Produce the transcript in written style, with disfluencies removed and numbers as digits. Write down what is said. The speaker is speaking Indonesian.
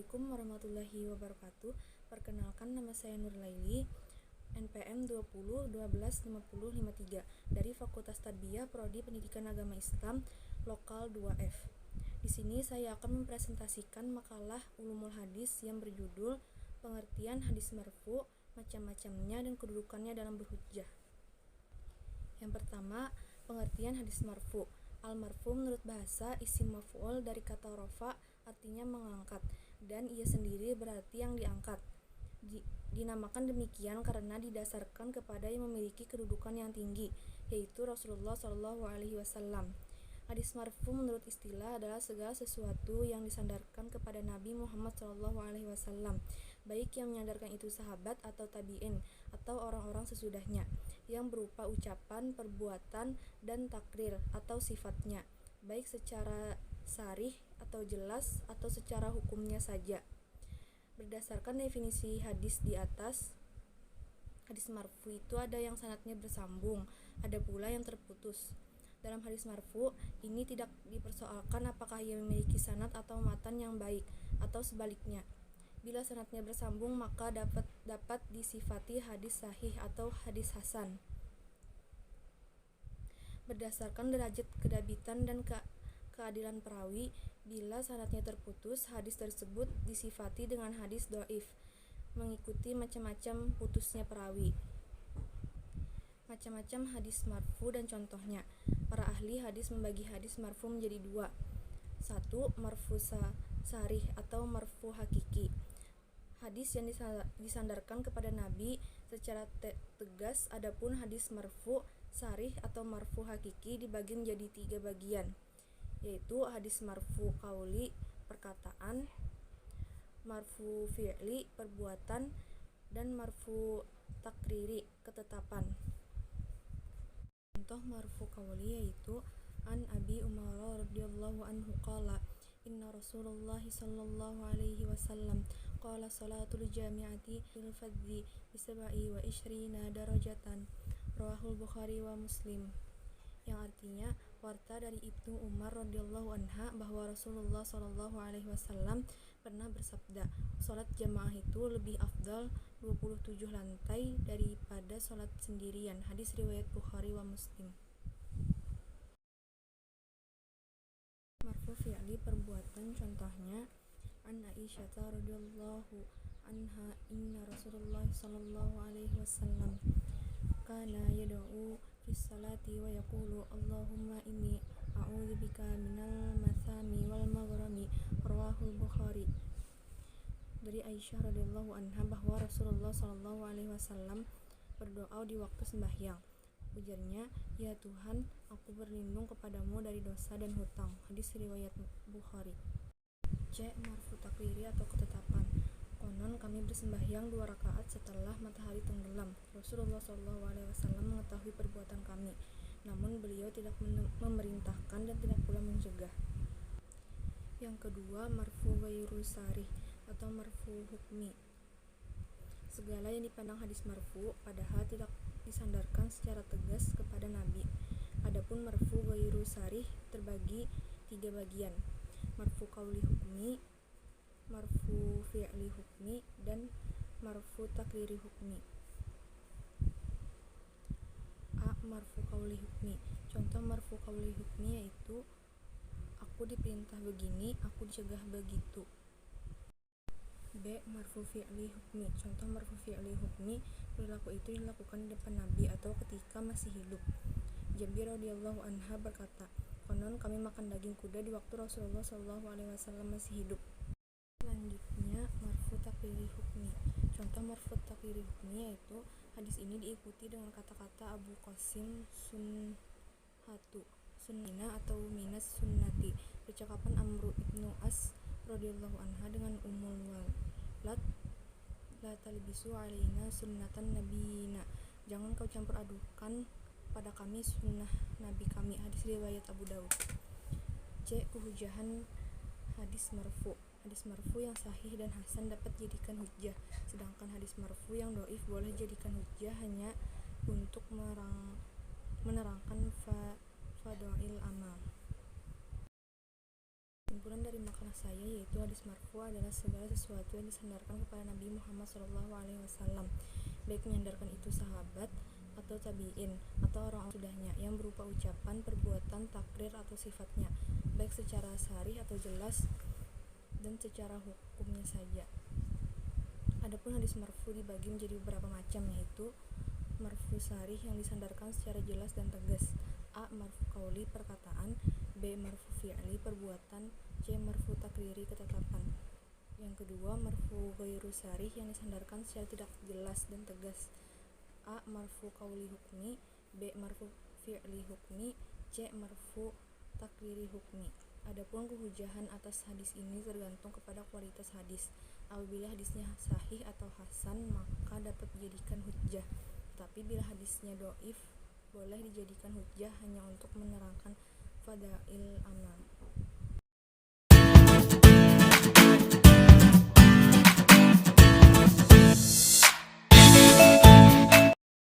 Assalamualaikum warahmatullahi wabarakatuh. Perkenalkan, nama saya Nurlaili, NPM 20125053 dari Fakultas Tarbiyah Prodi Pendidikan Agama Islam Lokal 2F. Di sini saya akan mempresentasikan makalah Ulumul Hadis yang berjudul Pengertian Hadis Marfu, Macam-macamnya dan Kedudukannya dalam Berhujjah. Yang pertama, pengertian hadis marfu. Al-marfu menurut bahasa isim maf'ul dari kata rafa, artinya mengangkat, dan ia sendiri berarti yang diangkat. Dinamakan demikian karena didasarkan kepada yang memiliki kedudukan yang tinggi, yaitu Rasulullah SAW. Hadis marfu menurut istilah adalah segala sesuatu yang disandarkan kepada Nabi Muhammad SAW, baik yang menyandarkan itu sahabat atau tabi'in atau orang-orang sesudahnya, yang berupa ucapan, perbuatan, dan takrir atau sifatnya, baik secara sarih atau jelas atau secara hukumnya saja. Berdasarkan definisi hadis di atas, hadis marfu itu ada yang sanadnya bersambung, ada pula yang terputus. Dalam hadis marfu ini tidak dipersoalkan apakah ia memiliki sanad atau matan yang baik atau sebaliknya. Bila sanadnya bersambung maka dapat disifati hadis sahih atau hadis hasan. Berdasarkan derajat kedabitan dan keadilan perawi, bila sanadnya terputus, hadis tersebut disifati dengan hadis dhaif, mengikuti macam-macam putusnya perawi. Macam-macam hadis marfu dan contohnya. Para ahli hadis membagi hadis marfu menjadi dua. 1. Marfu sarih atau marfu hakiki. Hadis yang disandarkan kepada Nabi secara tegas. Adapun hadis marfu sarih atau marfu hakiki dibagi menjadi 3 bagian, yaitu hadis marfu qauli, perkataan, marfu fi'li, perbuatan, dan marfu takriri, ketetapan. Contoh marfu qauli yaitu an Abi Umar radhiyallahu anhu qala inna Rasulullah sallallahu alaihi wasallam qala salatul jami'ati fil fadhi bisab'i wa ishrina darajatan, rawahul Bukhari wa Muslim. Yang artinya, warta dari Ibnu Umar radhiyallahu anha bahwa Rasulullah sallallahu alaihi wasallam pernah bersabda, salat jamaah itu lebih afdal 27 lantai daripada salat sendirian. Hadis riwayat Bukhari wa Muslim. Marfu fi'li, perbuatan, contohnya an Aisyah radhiyallahu anha inna Rasulullah sallallahu alaihi wasallam kana yad'u fis salati wa yaqulu Allahumma inni a'udzubika minal mathami wal maghrami, rawahul Bukhari. Dari Aisyah radhiyallahu anha bahwa Rasulullah sallallahu alaihi wasallam berdoa di waktu sembahyang. Ujarnya, ya Tuhan, aku berlindung kepadamu dari dosa dan hutang. Hadis riwayat Bukhari. C. Marfu takriri atau ketetapan. Konon kami bersembahyang 2 rakaat setelah matahari tenggelam. Rasulullah SAW mengetahui perbuatan kami, namun beliau tidak memerintahkan dan tidak pula mencegah. Yang kedua, marfu ghairu sarih atau marfu hukmi. Segala yang dipandang hadis marfu padahal tidak disandarkan secara tegas kepada Nabi. Adapun marfu ghairu sarih terbagi 3 bagian: marfu qauli hukmi, marfu fi'li hukmi, dan marfu takriri hukmi. A. Marfu qauli hukmi. Contoh marfu qauli hukmi yaitu aku diperintah begini, aku dicegah begitu. B. Marfu fi'li hukmi. Contoh marfu fi'li hukmi, perilaku itu dilakukan di depan Nabi atau ketika masih hidup. Jabir radhiyallahu anha berkata, konon kami makan daging kuda di waktu Rasulullah SAW masih hidup. Selanjutnya, marfu takriri hukmi. Contoh marfu takriri hukmi yaitu hadis ini diikuti dengan kata-kata Abu Qasim sunnatu, sunnina atau minas sunnati. Percakapan Amru ibnu As radhiyallahu anha dengan Ummul Walad, la talbisu alaina sunnatan nabiyina, jangan kau campur adukan pada kami sunnah nabi kami. Hadis riwayat Abu Daud. C. Kehujahan hadis marfu. Hadis marfu yang sahih dan hasan dapat dijadikan hujjah, sedangkan hadis marfu yang dhaif boleh dijadikan hujjah hanya untuk menerangkan fadail amal. Kesimpulan dari makalah sunnah saya, yaitu hadis marfu adalah segala sesuatu yang disandarkan kepada Nabi Muhammad SAW, baik menyandarkan itu sahabat atau tabi'in atau orang-orang sudahnya, yang berupa ucapan, perbuatan, takrir atau sifatnya, baik secara sharih atau jelas dan secara hukumnya saja. Adapun hadis marfu dibagi menjadi beberapa macam, yaitu marfu sharih yang disandarkan secara jelas dan tegas. A. Marfu qauli, perkataan. B. Marfu fi'li, perbuatan. C. Marfu takriri, ketetapan. Yang kedua, marfu ghairu sharih yang disandarkan secara tidak jelas dan tegas. A. Marfu qauli hukmi. B. Marfu fi'li hukmi. C. Marfu takriri hukmi. Adapun kehujahan atas hadis ini tergantung kepada kualitas hadis. Apabila hadisnya sahih atau hasan, maka dapat dijadikan hujjah. Tapi bila hadisnya dhaif, boleh dijadikan hujjah hanya untuk menerangkan fadail amal.